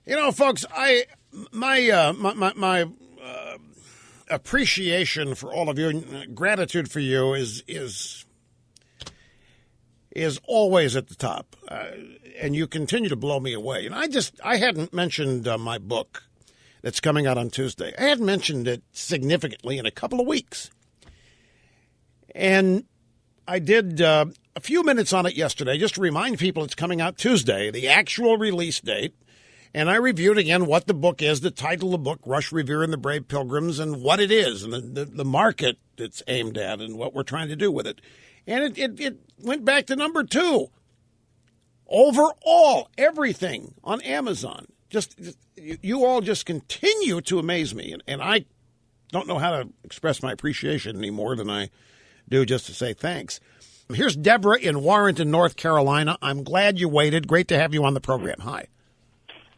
You know, folks, my appreciation for all of you, and gratitude for you is always at the top, and you continue to blow me away. And I hadn't mentioned my book that's coming out on Tuesday. I hadn't mentioned it significantly in a couple of weeks, and I did a few minutes on it yesterday just to remind people it's coming out Tuesday, the actual release date. And I reviewed again what the book is, the title of the book, Rush, Revere, and the Brave Pilgrims, and what it is, and the market it's aimed at, and what we're trying to do with it. And it went back to number 2. Overall, everything on Amazon. You all just continue to amaze me. And I don't know how to express my appreciation any more than I do just to say thanks. Here's Deborah in Warrenton, North Carolina. I'm glad you waited. Great to have you on the program. Hi.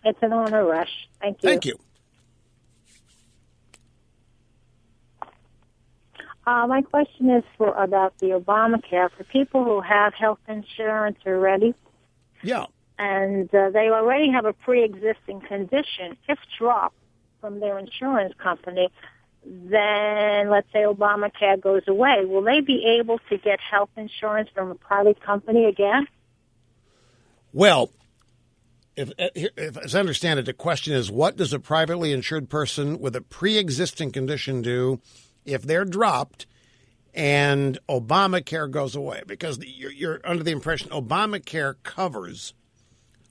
It's an honor, Rush. Thank you. Thank you. My question is about the Obamacare for people who have health insurance already. Yeah. And they already have a pre-existing condition. If dropped from their insurance company, then let's say Obamacare goes away. Will they be able to get health insurance from a private company again? Well, if as I understand it, the question is, what does a privately insured person with a pre-existing condition do if they're dropped and Obamacare goes away? Because you're under the impression Obamacare covers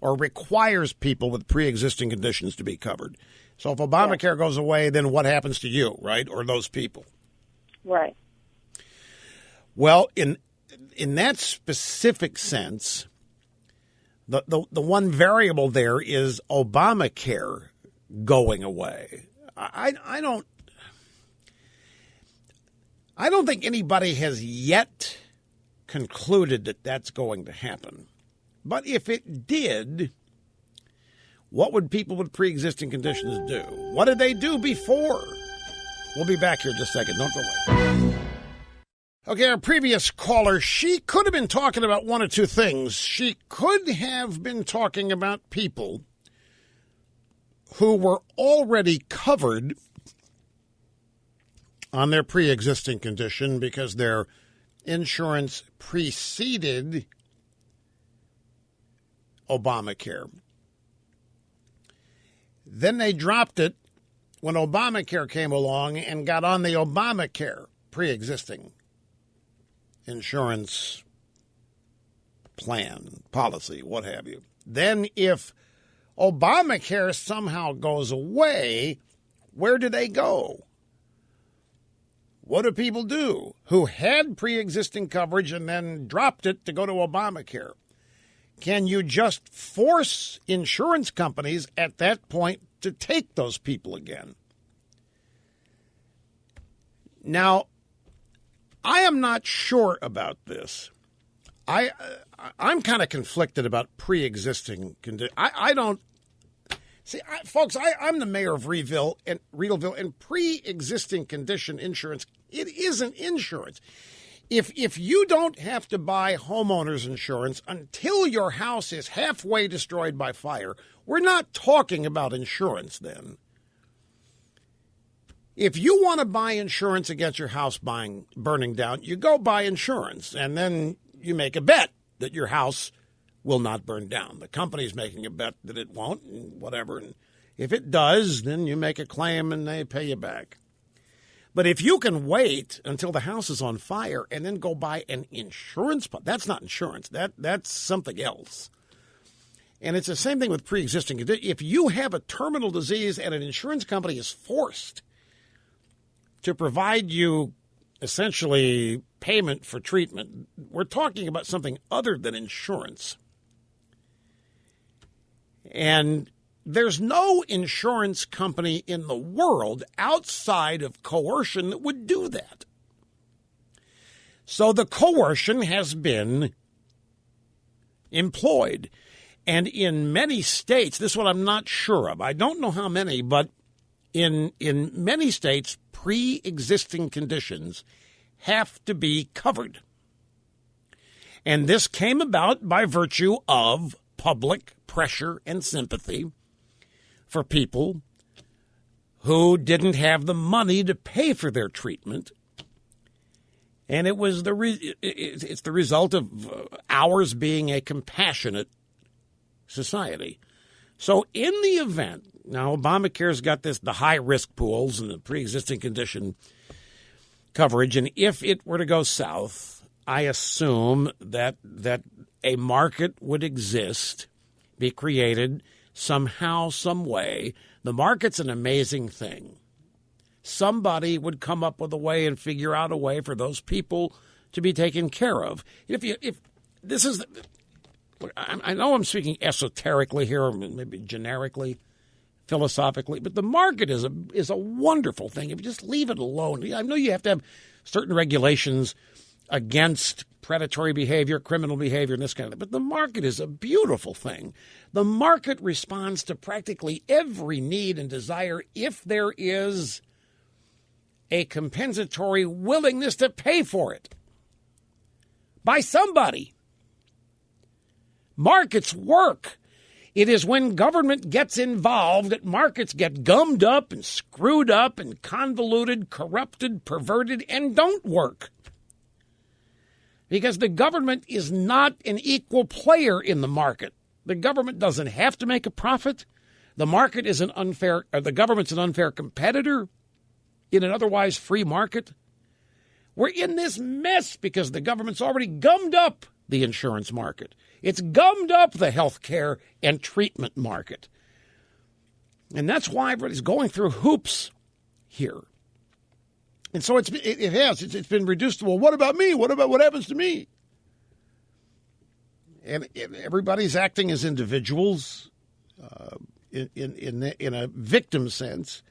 or requires people with pre-existing conditions to be covered. So if Obamacare goes away, then what happens to you, right, or those people? Right. Well, in that specific sense, the one variable there is Obamacare going away. I don't think anybody has yet concluded that that's going to happen. But if it did, what would people with pre-existing conditions do? What did they do before? We'll be back here in just a second. Don't go away. Okay, our previous caller, she could have been talking about one or two things. She could have been talking about people who were already covered on their pre-existing condition because their insurance preceded Obamacare. Then they dropped it when Obamacare came along and got on the Obamacare pre-existing insurance plan, policy, what have you. Then if Obamacare somehow goes away, where do they go? What do people do who had pre-existing coverage and then dropped it to go to Obamacare? Can you just force insurance companies at that point to take those people again? Now, I am not sure about this. I'm kind of conflicted about pre-existing conditions. I don't see, folks. I'm the mayor of Riedleville, and pre-existing condition insurance, it isn't insurance. If you don't have to buy homeowners insurance until your house is halfway destroyed by fire, we're not talking about insurance then. If you want to buy insurance against your house burning down, you go buy insurance, and then you make a bet that your house will not burn down. The company's making a bet that it won't, and whatever. And if it does, then you make a claim and they pay you back. But if you can wait until the house is on fire and then go buy an insurance, that's not insurance. That's something else. And it's the same thing with pre-existing. If you have a terminal disease and an insurance company is forced to provide you essentially payment for treatment, we're talking about something other than insurance. And there's no insurance company in the world outside of coercion that would do that. So the coercion has been employed. And in many states, this is what I'm not sure of. I don't know how many, but in many states, pre-existing conditions have to be covered. And this came about by virtue of public pressure and sympathy for people who didn't have the money to pay for their treatment. And it was it's the result of ours being a compassionate society. So in the event, now Obamacare's got the high-risk pools and the pre-existing condition coverage, and if it were to go south, I assume that a market would exist, be created somehow, some way. The market's an amazing thing. Somebody would come up with a way and figure out a way for those people to be taken care of. If this is, I know I'm speaking esoterically here, or maybe generically, philosophically, but the market is a wonderful thing. If you just leave it alone, I know you have to have certain regulations against predatory behavior, criminal behavior, and this kind of thing, but the market is a beautiful thing. The market responds to practically every need and desire if there is a compensatory willingness to pay for it by somebody. Markets work. It is when government gets involved that markets get gummed up and screwed up and convoluted, corrupted, perverted, and don't work. Because the government is not an equal player in the market. The government doesn't have to make a profit. The market is the government's an unfair competitor in an otherwise free market. We're in this mess because the government's already gummed up the insurance market. It's gummed up the health care and treatment market. And that's why everybody's going through hoops here. And so it's been reduced to, well, what about me? What happens to me? And everybody's acting as individuals in a victim sense.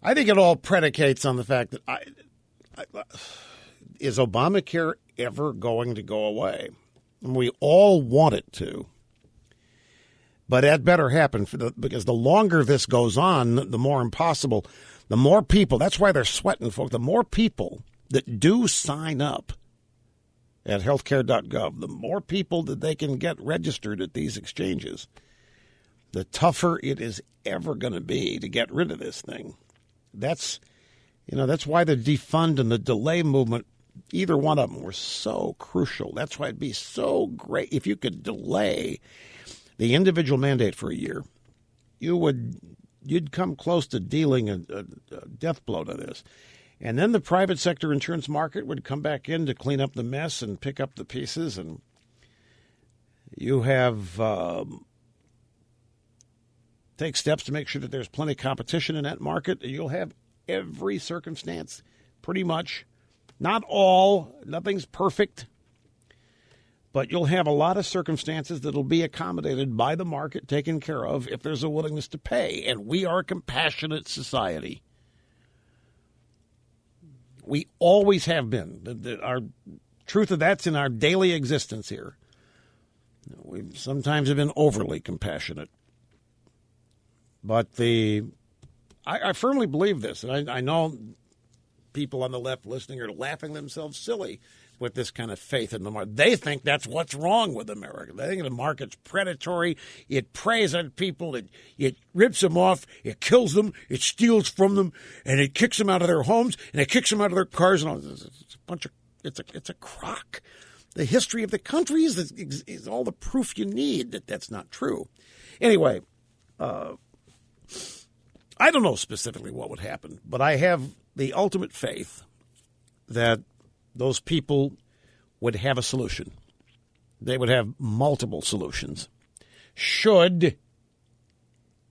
I think it all predicates on the fact that is Obamacare ever going to go away? And we all want it to. But that better happen because the longer this goes on, the more impossible, the more people, that's why they're sweating, folks, the more people that do sign up at healthcare.gov, the more people that they can get registered at these exchanges, the tougher it is ever going to be to get rid of this thing. That's why the defund and the delay movement, either one of them were so crucial. That's why it'd be so great if you could delay the individual mandate for a year. You'd come close to dealing a death blow to this. And then the private sector insurance market would come back in to clean up the mess and pick up the pieces. And you have take steps to make sure that there's plenty of competition in that market. You'll have every circumstance, pretty much. Not all. Nothing's perfect. But you'll have a lot of circumstances that will be accommodated by the market, taken care of, if there's a willingness to pay. And we are a compassionate society. We always have been. Our truth of that's in our daily existence here. We sometimes have been overly compassionate. But I firmly believe this, and I know people on the left listening are laughing themselves silly with this kind of faith in the market. They think that's what's wrong with America. They think the market's predatory. It preys on people. It rips them off. It kills them. It steals from them, and it kicks them out of their homes, and it kicks them out of their cars. And all. It's a crock. The history of the country is all the proof you need that that's not true. Anyway, I don't know specifically what would happen, but I have the ultimate faith that those people would have a solution. They would have multiple solutions. Should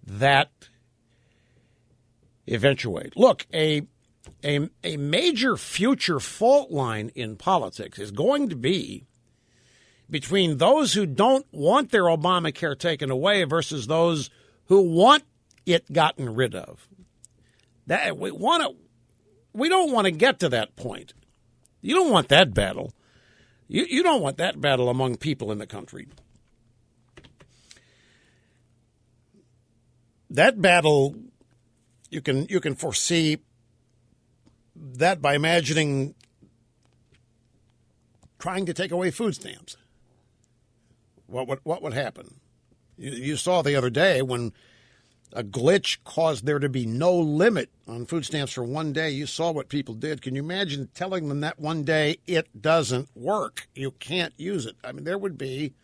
that eventuate. Look, a major future fault line in politics is going to be between those who don't want their Obamacare taken away versus those who want it gotten rid of. That we don't want to get to that point. You don't want that battle. You don't want that battle among people in the country. That battle, you can foresee that by imagining trying to take away food stamps. What would happen? You saw the other day when a glitch caused there to be no limit on food stamps for one day. You saw what people did. Can you imagine telling them that one day it doesn't work? You can't use it. I mean, there would be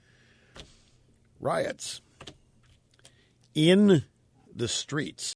riots in the streets.